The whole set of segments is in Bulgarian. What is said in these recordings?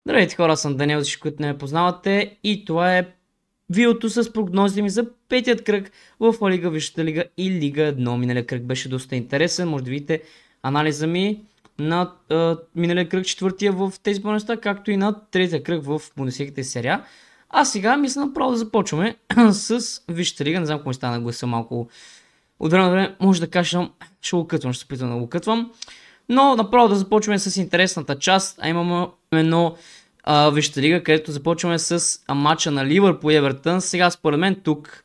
Здравейте хора, аз съм Даниел, всички, които не ме познавате, и това е видеото с прогнозите ми за петият кръг в La Liga, Висшата лига и Лига 1. Миналия кръг беше доста интересен, може да видите анализа ми на миналия кръг, четвъртия в тези пълнеста, както и на третия кръг в Бундеслигата и серия. А сега мисля направо да започваме с Висшата лига. Не знам кога стана гласа малко от време на време, може да кажа, ще го кътвам, ще се опитвам да го кътвам. Но направо да започваме с интересната част, а имаме едно Висшата лига, където започваме с матча на Ливърпул и Евертън. Сега според мен тук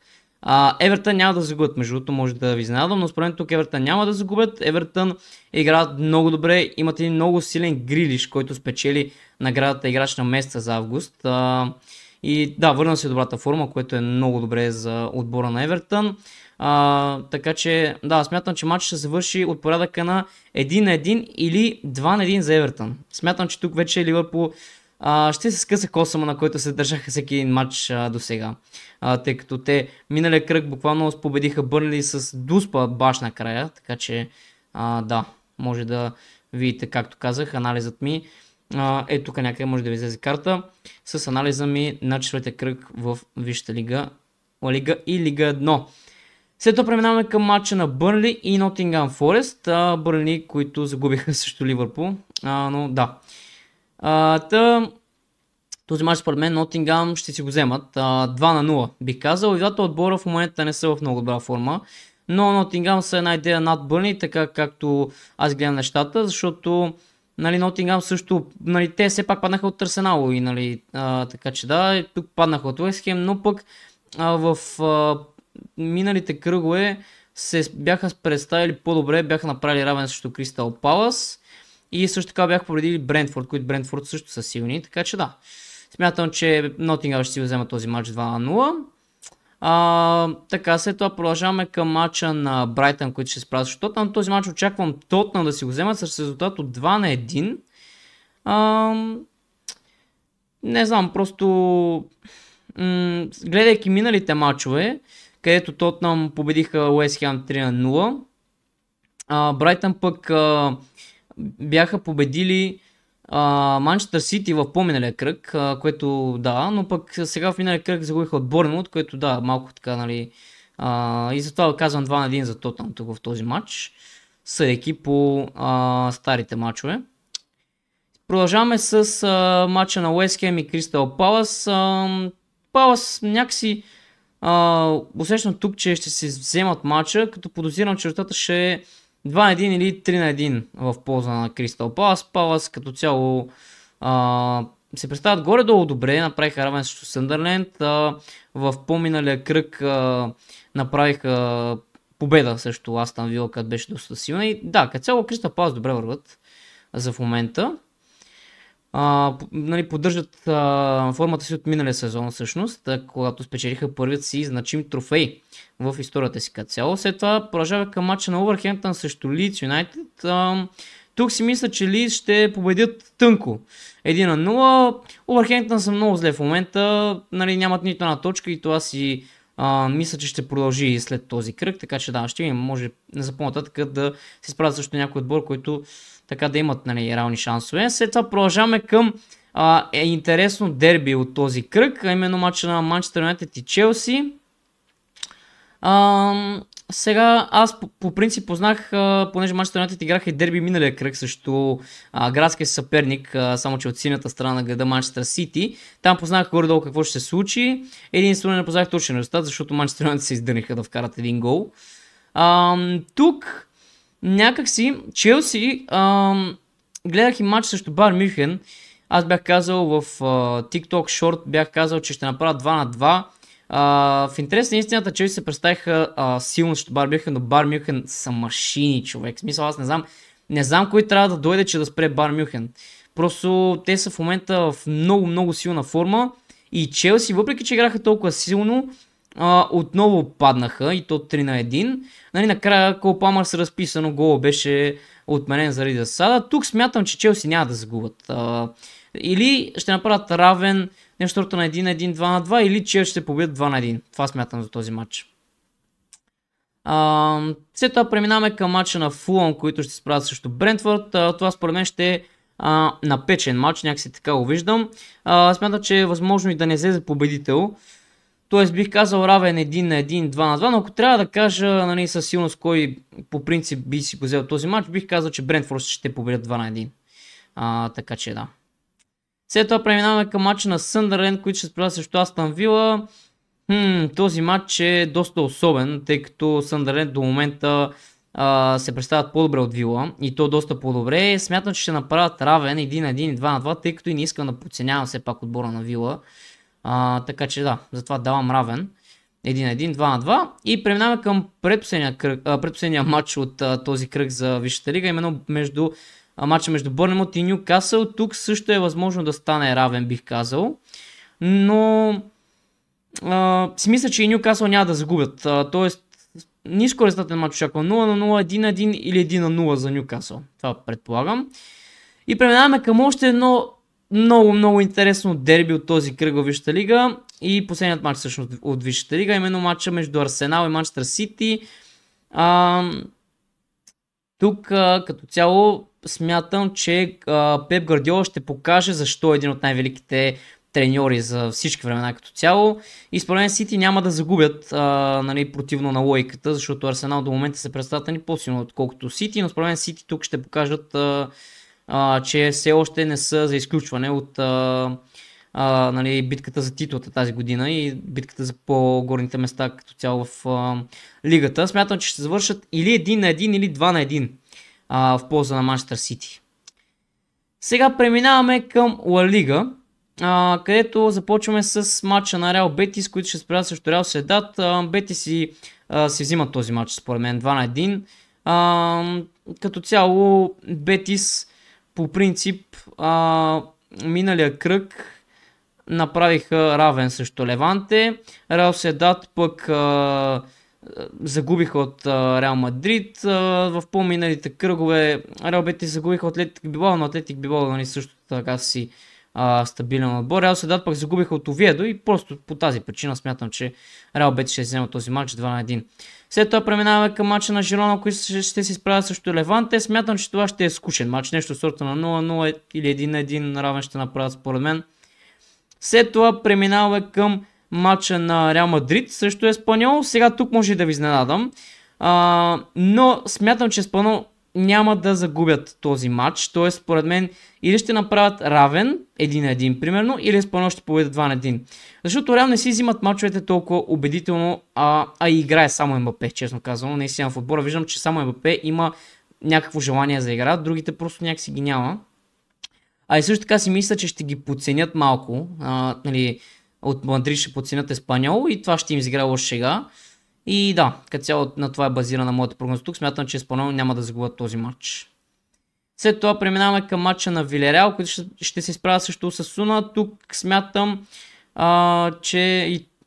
Евертън няма да загубят, между другото може да ви изненадам, но според мен тук Евертън няма да загубят. Евертън играят много добре, имат един много силен Грилиш, който спечели наградата играч на месеца за август. И да, върна се добрата форма, което е много добре за отбора на Евертън. Така че да, смятам, че матчът ще завърши от порядъка на 1-1 или 2-1 за Евертън. Смятам, че тук вече Ливърпул ще се скъса косъма, на който се държаха всеки един матч до сега. Тъй като те миналия кръг буквално победиха Бърнли с дуспа баш накрая. Така че да, може да видите, както казах, анализът ми. Ето тук някъде може да ви излезе карта с анализа ми на четвъртия кръг в Висшата лига, La Liga и Лига 1. След това преминаваме към матча на Бърнли и Нотингъм Форест. Бърнли, които загубиха също Ливърпул. Но да. Този матч според мен Нотингъм ще си го вземат 2-0 бих казал. И двата отбора в момента не са в много добра форма. Но Нотингъм са една идея над Бърнли, така както аз гледам нещата, защото Нотингъм също, те все пак паднаха от Арсенал и така че да, тук паднаха от Уест Хем, но пък в миналите кръгове се бяха представили по-добре, бяха направили равен срещу Кристал Палас и също така бяха победили Брентфорд, които Брентфорд също са силни, така че да. Смятам, че Нотингъм ще си взема този матч 2-0. Така, след това продължаваме към матча на Брайтън, които ще се справят с Тотнъм. Този матч очаквам Тотнъм да си го вземат с резултат от 2-1. Не знам, просто гледайки миналите матчове, където Тотнъм победиха Уест Хем 3-0. Брайтън пък бяха победили Манчестър Сити в по-миналия кръг, което да, но пък сега в миналия кръг загубиха от Борнмут, което да, малко така, и затова казвам 2-1 за Тотнъм тук в този матч, съдейки по старите матчове. Продължаваме с матча на Уест Хем и Кристал Палас. Палас някакси усещам тук, че ще се вземат матча, като подозирам, че резултата ще е 2-1 или 3-1 в полза на Кристал Палас. Палас като цяло се представят горе-долу добре, направиха равен срещу Съндърленд. В по-миналия кръг направиха победа срещу Астън Вила, където беше доста силна. И да, като цяло Кристал Палас добре върват за в момента. Поддържат формата си от миналия сезон всъщност, когато спечелиха първият си значим трофей в историята си като цяло. След това продължава към матча на Увърхемптън срещу Лийдс Юнайтед. Тук си мисля, че Лийдс ще победят тънко 1-0. Увърхемптън са много зле в момента, нямат нито една точка и това си мисля, че ще продължи и след този кръг, така че да, ще има, може за по-нататък да се справят също някой отбор, който така да имат реални шансове. След това продължаваме към интересно дерби от този кръг, а именно матча на Манчестър Юнайтед и Челси. Сега аз по принцип познах, понеже Манчестър Юнайтед играха и дерби миналия кръг срещу градския съперник, само че от синята страна на града Манчестър Сити. Там познах горе-долу какво ще се случи. Единствено не познах точен резултат, защото Манчестър Юнайтед се издърниха да вкарат един гол. Тук някакси Челси, гледах и матч срещу Бар Мюнхен. Аз бях казал в TikTok Short, бях казал, че ще направят 2-2. В интерес на истината, Челси се представиха силно срещу Бар Мюнхен, но Бар Мюнхен са машини, човек. В смисъл, аз не знам кой трябва да дойде, че да спре Бар Мюнхен. Просто те са в момента в много силна форма и Челси, въпреки че играха толкова силно, отново паднаха и то 3-1. Накрая Кол Палмър се разписано, гол беше отменен заради засада. Тук смятам, че Челси няма да загубят. Или ще направят равен нещото на 1-1, 2-2, или Челси ще победят 2-1. Това смятам за този матч. След това преминаваме към матча на Фулъм, които ще се справят срещу Брентфорд. Това според мен ще е на печен матч, някакси така го виждам. Смятам, че е възможно и да не излезе победител. Тоест бих казал равен 1 на 1, 2 на 2, но ако трябва да кажа, нали, със силност кой по принцип би си го взел този матч, бих казал, че Брентфорд ще победят 2 на 1. Така че да. След това преминаваме към матча на Съндърленд, които ще се правят срещу Астън Вила. Този матч е доста особен, тъй като Съндърленд до момента се представят по-добре от Вила и то доста по-добре. Смятам, че ще направят равен 1 на 1 и 2 на 2, тъй като и не искам да подценявам все пак отбора на Вила. Така че да, затова давам равен 1 на 1, 2 на 2 и преминаваме към предпоследния матч от този кръг за Висшата лига, именно матча между Борнемут и Нюкасъл. Тук също е възможно да стане равен, бих казал, но си мисля, че и Нюкасъл няма да загубят, тоест ниско резултатен матч очаквам 0 на 0, 1 на 1 или 1 на 0 за Нюкасъл, това предполагам. И преминаваме към още едно много интересно дерби от този кръг във Висшата лига и последният матч всъщност от Висшата лига, именно матча между Арсенал и Манчестър Сити. Тук като цяло смятам, че Пеп Гвардиола ще покаже защо е един от най-великите треньори за всички времена като цяло. И според мен Сити няма да загубят, нали, противно на логиката, защото Арсенал до момента се представят ни по-силно отколкото Сити, но според мен Сити тук ще покажат, че все още не са за изключване от нали, битката за титлата тази година и битката за по-горните места като цяло в лигата. Смятам, че ще завършат или 1 на 1 или 2 на 1 в полза на Манчестър Сити. Сега преминаваме към Ла Лига, където започваме с матча на Реал Бетис, които ще спрят срещу Реал Седат. Бетис си взимат този матч според мен 2 на 1. Като цяло Бетис по принцип миналия кръг направиха равен срещу Леванте. Реал Седат пък загубиха от Реал Мадрид. В по-миналите кръгове Реал Бетис загубиха от Атлетик Билбао, но Атлетик Билбао, нали, също така си стабилен отбор. Реал Седат пък загубиха от Овиедо и просто по тази причина смятам, че Реал Бетис ще взема този матч 2 на 1. След това преминаваме към матча на Жирона, които ще се изправят срещу Леванте. Смятам, че това ще е скучен матч, нещо сорта на 0-0 или 1 на 1 равен ще направят според мен. След това преминаваме към матча на Реал Мадрид, също Еспаньол. Сега тук може да ви изненадам, но смятам, че Еспаньол няма да загубят този матч. Т.е. според мен или ще направят равен 1 на 1 примерно, или Еспаньол ще победят 2 на 1. Защото Реал не си взимат мачовете толкова убедително, и играе само Мбапе, честно казвам. Наистина в отбора виждам, че само Мбапе има някакво желание за игра, другите просто някакси ги няма. И също така си мисля, че ще ги подценят малко. Нали, от Мадрид ще подценят Еспаньол и това ще им изигра лош шега. И да, като цяло на това е базирана моята прогноза тук. Смятам, че Еспаньол няма да загубят този матч. След това преминаваме към матча на Вилереал, който ще се изправят също с Осасуна. Тук смятам, че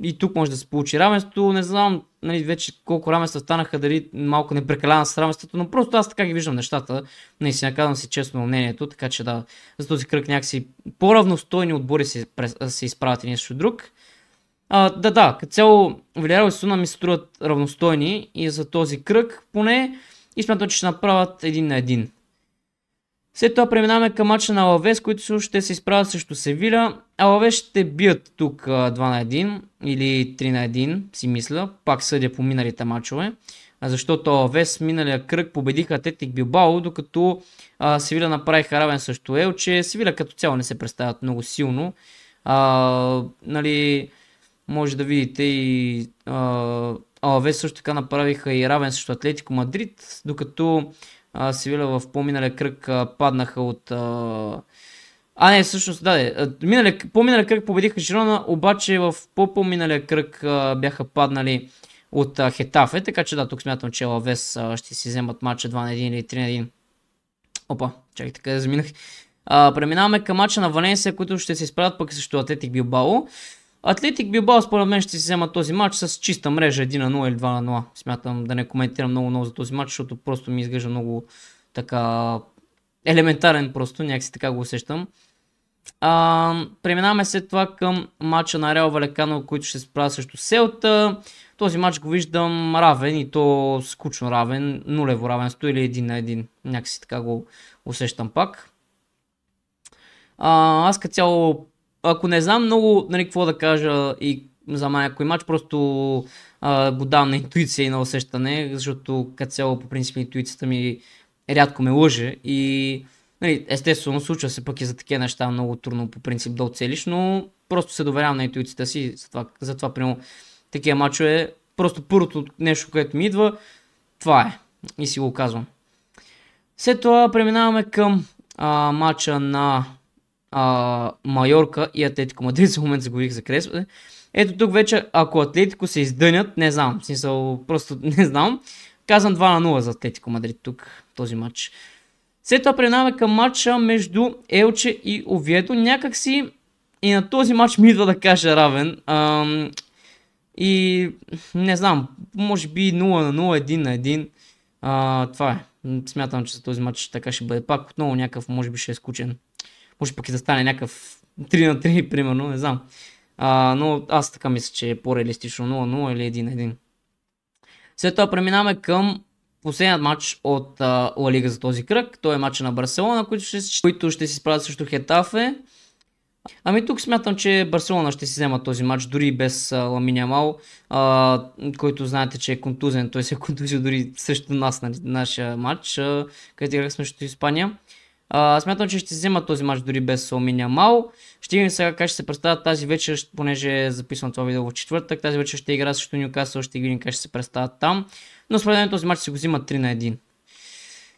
и тук може да се получи равенство. Не знам, нали, вече колко равенства станаха, дали малко не прекалявам с равенството, но просто аз така ги виждам нещата. Наистина казвам си честно мнението, така че да, за този кръг някакси по-равностойни отбори се изправят един срещу друг. Като цяло Вилереал и Осасуна ми се струват равностойни и за този кръг поне и смятам, че ще направят 1 на 1. След това преминаваме към матча на Алавес, които ще се изправят срещу Севиля. Алавес ще бият тук 2 на 1 или 3 на 1, си мисля. Пак съдя по миналите матчове. Защото Алавес миналия кръг победиха Атлетик Билбао, докато Севиля направиха равен срещу Елче. Севиля като цяло не се представят много силно. Нали, може да видите и Алавес също така направиха и равен срещу Атлетико Мадрид, докато Севиля в по-миналия кръг паднаха от... всъщност, по-миналия кръг победиха Жирона, обаче в по-миналия кръг бяха паднали от Хетафе, така че да, тук смятам, че Алавес ще си вземат матча 2 на 1 или 3 на 1. Опа, чакайте къде заминах. Преминаваме към матча на Валенсия, които ще се изправят пък срещу Атлетик Билбао. Атлетик Билбао според мен ще си взема този матч с чиста мрежа 1 на 0 или 2 на 0. Смятам да не коментирам много за този матч, защото просто ми изглежда много така елементарен, просто някакси така го усещам. Преминаваме след това към матча на Реал Валекано, които ще се справят срещу Селта. Този матч го виждам равен и то скучно равен, нулево равенство или 1 на 1. Някакси така го усещам пак. Аз като цяло, ако не знам много нали, какво да кажа и за някой матч, просто го давам на интуиция и на усещане, защото като цяло по принцип интуицията ми рядко ме лъже и нали, естествено случва се пък и за такива неща много трудно по принцип да оцелиш, но просто се доверявам на интуицията си, затова примерно такива мачове, просто първото нещо, което ми идва, това е и си го казвам. След това преминаваме към матча на Майорка и Атлетико Мадрид, за момент заговорих за Креспо. Ето тук вече, ако Атлетико се издънят, не знам, в смисъл, просто не знам. Казвам 2-0 за Атлетико Мадрид тук, този матч. След това преминаваме към матча между Елче и Овиедо. Някакси и на този матч ми идва да кажа равен. И не знам, може би 0-0, 1-1. Това е. Смятам, че за този матч така ще бъде. Пак отново някакъв, може би ще е скучен. Може пък и да стане някакъв 3-3, примерно, не знам. Но аз така мисля, че е по-реалистично 0-0 или 1-1. След това преминаваме към последният матч от Ла Лига за този кръг. Той е матча на Барселона, които ще си справят срещу Хетафе. Ами тук смятам, че Барселона ще си взема този матч, дори без Ламин Ямал, който знаете, че е контузен. Той се е контузил дори срещу нас, нали, нашия матч, където играх срещу Испания. Смятам, че ще взема този матч дори без Ламин Ямал. Ще видим сега как ще се представят тази вечер, понеже е записвам това видео в четвъртък. Тази вечер ще игра срещу Нюкасъл, ще видим как ще се представят там. Но според мен този матч се го взима 3-1.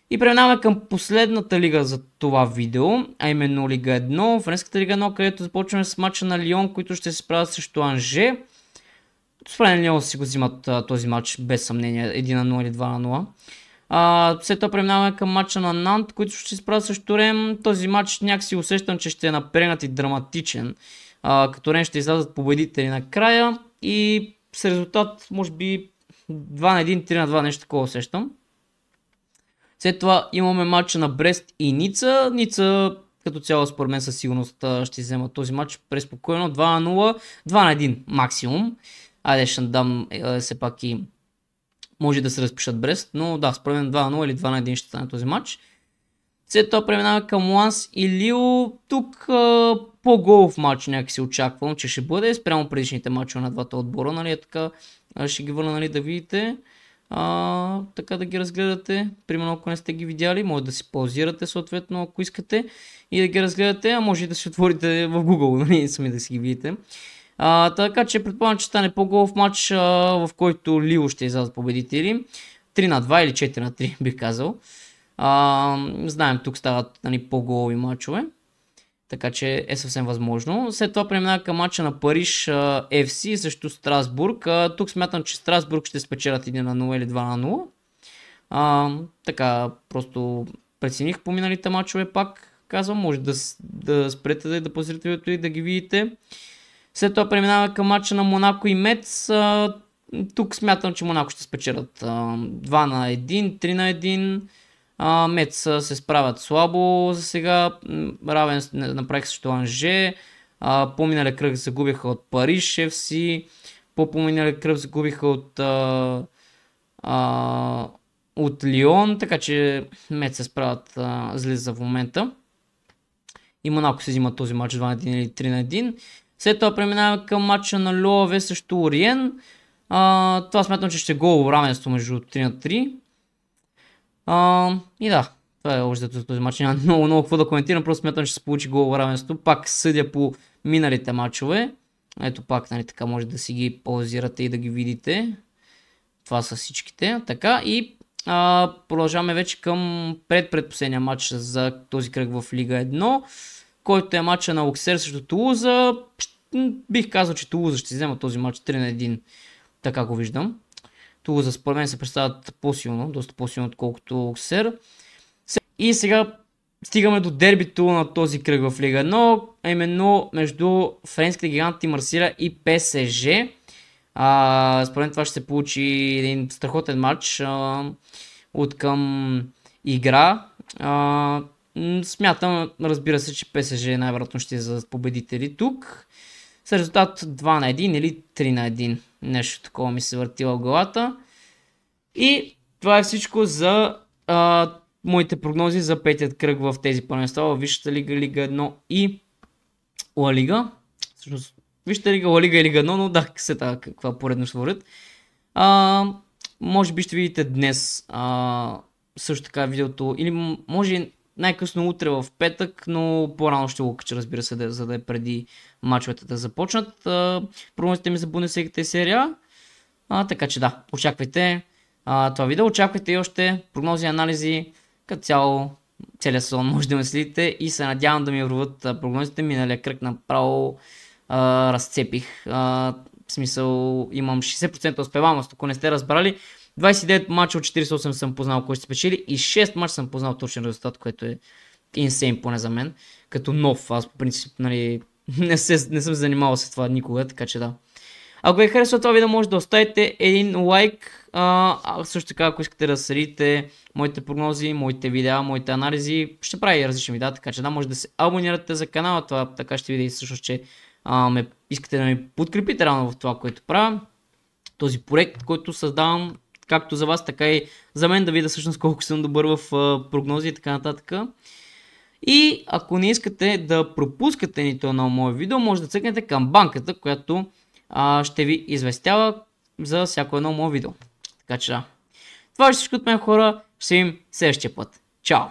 И преминаваме към последната лига за това видео, а именно Лига 1, Френската Лига 1, където започваме с матча на Лион, които ще се справят срещу Анже. Според мен Лион си го взимат този матч без съмнение, 1-0 или 2-0. След това преминаваме към матча на Нант, които ще се справят срещу Рем. Този матч някакси усещам, че ще е напрегнат и драматичен, като Рем ще излязат победители накрая и с резултат може би 2-1, 3-2, нещо такова усещам. След това имаме матча на Брест и Ница. Ница като цяло според мен със сигурност ще взема този матч преспокойно. 2-0, 2-1 максимум. Айде ще дам все пак и може да се разпишат Брест, но да, според мен 2-0 или 2-1 ще стане този матч. След това преминаваме към Ланс и Лио. Тук по-голов матч някакси очаквам, че ще бъде спрямо предишните матчове на двата отбора, нали, така ще ги върна, нали, да видите. Така да ги разгледате, примерно ако не сте ги видяли, може да си паузирате съответно ако искате и да ги разгледате, а може и да си отворите в Google, нали, сами да си ги видите. Така че предполагам, че стане по-голов матч, в който Лио ще излязат победители, 3-2 или 4-3 бих казал. Знаем, тук стават, нали, по-голови матчове. Така че е съвсем възможно. След това преминава към матча на Париж FC срещу Страсбург. Тук смятам, че Страсбург ще спечелят 1-0 или 2-0. Така просто прецених по миналите матчове, пак казвам. Може да спрете да паузирате видеото и да ги видите. След това преминаваме към матча на Монако и Мец. Тук смятам, че Монако ще спечелят 2-1, 3-1. Мец се справят слабо за сега, равен направих срещу Анже, по-миналия кръг загубиха от Париж FC, по-миналия кръг загубиха от Лион, така че Мец се справят зле за в момента. И Монако се взима този матч 2-1 или 3-1. След това преминаваме към матча на Льове срещу Ориен. Това смятам, че ще е голово равенство между 3-3. И да, това е още за този матч. Няма много какво да коментирам, просто смятам, че ще се получи голово равенство. Пак съдя по миналите матчове. Ето пак, нали, така може да си ги паузирате и да ги видите. Това са всичките. Така и продължаваме вече към предпоследния матч за този кръг в Лига 1, който е матча на Оксер срещу Тулуза. Бих казал, че Тулуза ще взема този матч 3-1, така го виждам. Тулуза според мен се представят по-силно, доста по-силно отколкото Оксер. И сега стигаме до дербито на този кръг в Лига 1, а именно между френските гиганти Марсилия и ПСЖ. Според мен това ще се получи един страхотен матч от към игра. Смятам, разбира се, че ПСЖ най-вероятно ще за победители тук. С резултат 2-1 или 3-1. Нещо такова ми се върти в главата. И това е всичко за моите прогнози за петият кръг в тези първенства в Висшата лига, Лига 1 и Ла Лига. Всъщност, Висшата лига, Ла Лига и Лига 1, но да, каква поредност върват. Може би ще видите днес също така видеото, или може най-късно утре в петък, но по-рано ще го кача, разбира се, за да е преди мачовете да започнат. Прогнозите ми за Бундеслигата и серия. Така че да, очаквайте това видео, очаквайте и още прогнози и анализи, като цяло целият сезон може да ме следите и се надявам да ми върват прогнозите. Миналия кръг направо разцепих. В смисъл имам 60% успеваемост, ако не сте разбрали. 29 мача от 48 съм познал кой ще спечели и 6 мача съм познал точен резултат, което е инсейн поне за мен. Като нов, аз по принцип нали, не съм занимавал с това никога, така че да. Ако ви харесва това видео, може да оставите един лайк. Също така, ако искате да следите моите прогнози, моите видеа, моите анализи, ще правя и различни видеа, така че да, може да се абонирате за канала. Това така ще видите всъщност, че искате да ми подкрепите рано в това, което правя. Този проект, който създавам, както за вас, така и за мен, да видя всъщност колко съм добър в прогнози и така нататък. И ако не искате да пропускате нито едно мое видео, може да цъкнете към банката, която ще ви известява за всяко едно мое видео. Така че да. Това е всичко от мен, хора. Ще се видим следващия път. Чао!